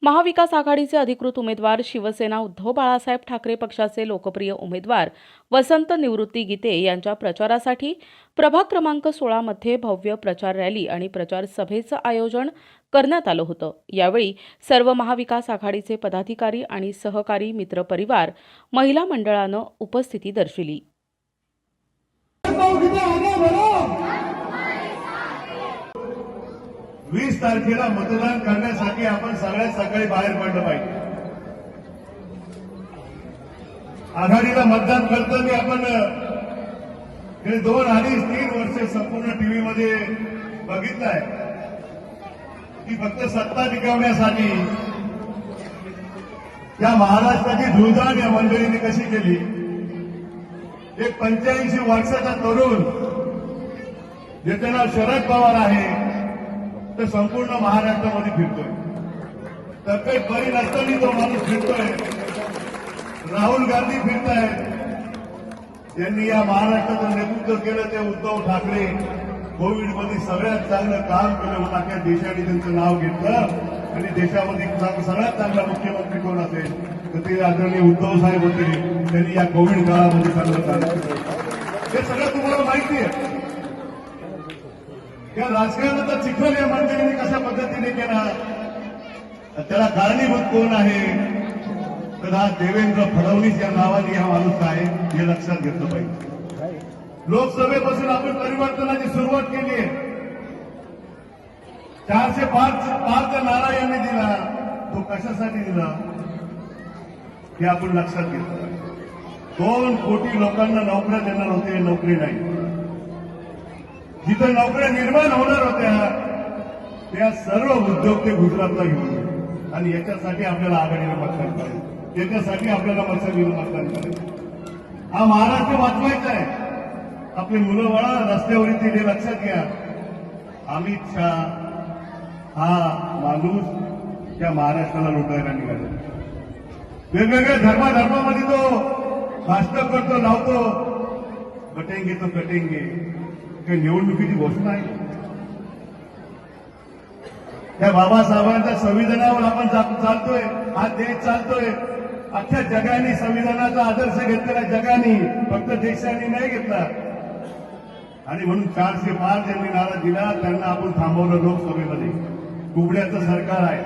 महाविकास आघाडीचे अधिकृत उमेदवार शिवसेना उद्धव बाळासाहेब ठाकरे पक्षाचे लोकप्रिय उमेदवार वसंत निवृत्ती गीते यांच्या प्रचारासाठी प्रभाग क्रमांक 16 मध्ये भव्य प्रचार रॅली आणि प्रचार सभेचं आयोजन करण्यात आलं होतं। यावेळी सर्व महाविकास आघाडीचे पदाधिकारी आणि सहकारी मित्रपरिवार महिला मंडळानं उपस्थिती दर्शविली। 20 तारखेला मतदान करण्यासाठी आपण सगळ्यात सकाळी बाहेर पडलं पाहिजे। आघाडीला मतदान करताना आपण गेले 2-3 वर्ष संपूर्ण टीव्हीमध्ये बघितलंय की फक्त सत्ता टिकवण्यासाठी या महाराष्ट्राची धुळधाण या मंडळींनी कशी केली। एक 85 वर्षाचा तरुण ज्याचं नाव शरद पवार आहे तर संपूर्ण महाराष्ट्रामध्ये फिरतोय। तब्येत बरी नसताना तो माणूस फिरतोय। राहुल गांधी फिरतायत। यांनी या महाराष्ट्राचं नेतृत्व केलं ते उद्धव ठाकरे कोविडमध्ये सगळ्यात चांगलं काम केलं होतं। अख्ख्या देशाने त्यांचं नाव घेतलं आणि देशामध्ये सगळ्यात चांगला मुख्यमंत्री कोण असेल तर ते आदरणीय उद्धव साहेब होते। त्यांनी या कोविड काळामध्ये चांगलं काम केलं। हे सगळं तुम्हाला माहिती आहे। या राजकारणाचा चिखल या मंडळींनी कशा पद्धतीने केला त्याला कारणीभूत कोण आहे तर हा देवेंद्र फडणवीस या नावाने हा माणूस आहे हे लक्षात घेतलं पाहिजे। लोकसभेपासून आपण परिवर्तनाची सुरुवात केली आहे। 405 नारा यांनी दिला तो कशासाठी दिला हे आपण लक्षात घेतलं पाहिजे। 2 कोटी लोकांना नोकऱ्या देणार होते, नोकरी नाही। जिथे नोकऱ्या निर्माण होणार होत्या त्या सर्व उद्योग ते गुजरातला घेऊन गेले आणि याच्यासाठी आपल्याला आघाडीला मतदान करायचं, याच्यासाठी आपल्याला मतदान करायचं। हा महाराष्ट्र वाचवायचा आहे। आपली मुलं बाळा रस्त्यावर येतील हे लक्षात घ्या। अमित शहा हा माणूस त्या महाराष्ट्राला लुटायला निघाला। वेगवेगळ्या धर्मामध्ये तो भाषण करतो, लावतो कटेंगे तो कटेंगे। काही निवडणुकीची घोषणा आहे। त्या बाबासाहेबांच्या संविधानावर आपण चालतोय, हा देश चालतोय। अख्ख्या जगाने संविधानाचा आदर्श घेतलेला, जगाने फक्त देशाने नाही घेतला आणि म्हणून 405 ज्यांनी नारा दिला त्यांना आपण थांबवलं लोकसभेमध्ये। कुबड्याचं सरकार आहे।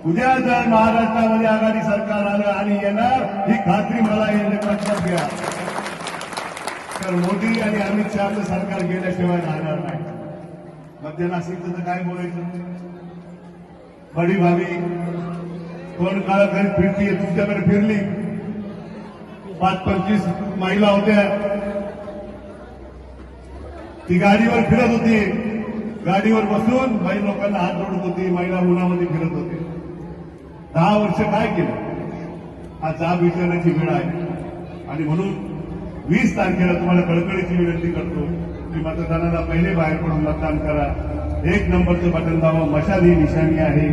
उद्या जर महाराष्ट्रामध्ये आघाडी सरकार आलं आणि येणार ही खात्री मला यांनी लक्षात घ्या तर मोदी आणि अमित शहाचं सरकार गेल्याशिवाय राहणार नाही। मध्य नाशिकचं तर काय बोलायचं। बडी भाभी कोण काळा घरी फिरतीये, तुमच्याकडे फिरली 5-25 महिला होत्या। ती गाडीवर फिरत होती, गाडीवर बसून बाई लोकांना हात जोडत होती, महिला उन्हामध्ये फिरत होती। 10 वर्ष काय केलं हा जाब विचारण्याची वेळ आहे आणि म्हणून 20 तारखेला तुम्हाला कळकळीची विनंती करतो की मतदानाला पहिले बाहेर पडून मतदान करा। 1 नंबरचं बटन दाबा, मशाल ही निशाणी आहे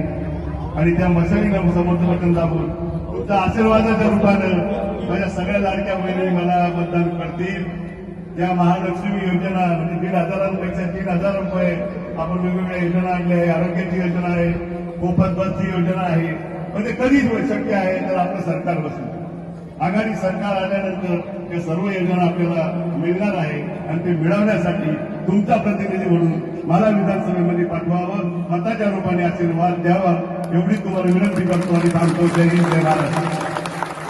आणि त्या मशालीला समोरचं बटन दाबून तुमच्या आशीर्वादाच्या रूपानं माझ्या सगळ्या लाडक्या बहिणी मला मतदान करतील। त्या महालक्ष्मी योजना म्हणजे 1,500पेक्षा 3,000 रुपये आपण वेगवेगळ्या योजना आणल्या आहे। आरोग्याची योजना आहे, मोफत बसची योजना आहे। म्हणजे कधीच शक्य आहे तर आपलं सरकार बसेल। आघाडी सरकार आल्यानंतर त्या सर्व योजना आपल्याला मिळणार आहे आणि ते मिळवण्यासाठी तुमचा प्रतिनिधी म्हणून मला विधानसभेमध्ये पाठवावं, मताच्या रूपाने आशीर्वाद द्यावा एवढी तुम्हाला विनंती करतो आणि सांगतो। जय हिंद, जय महाराष्ट्र।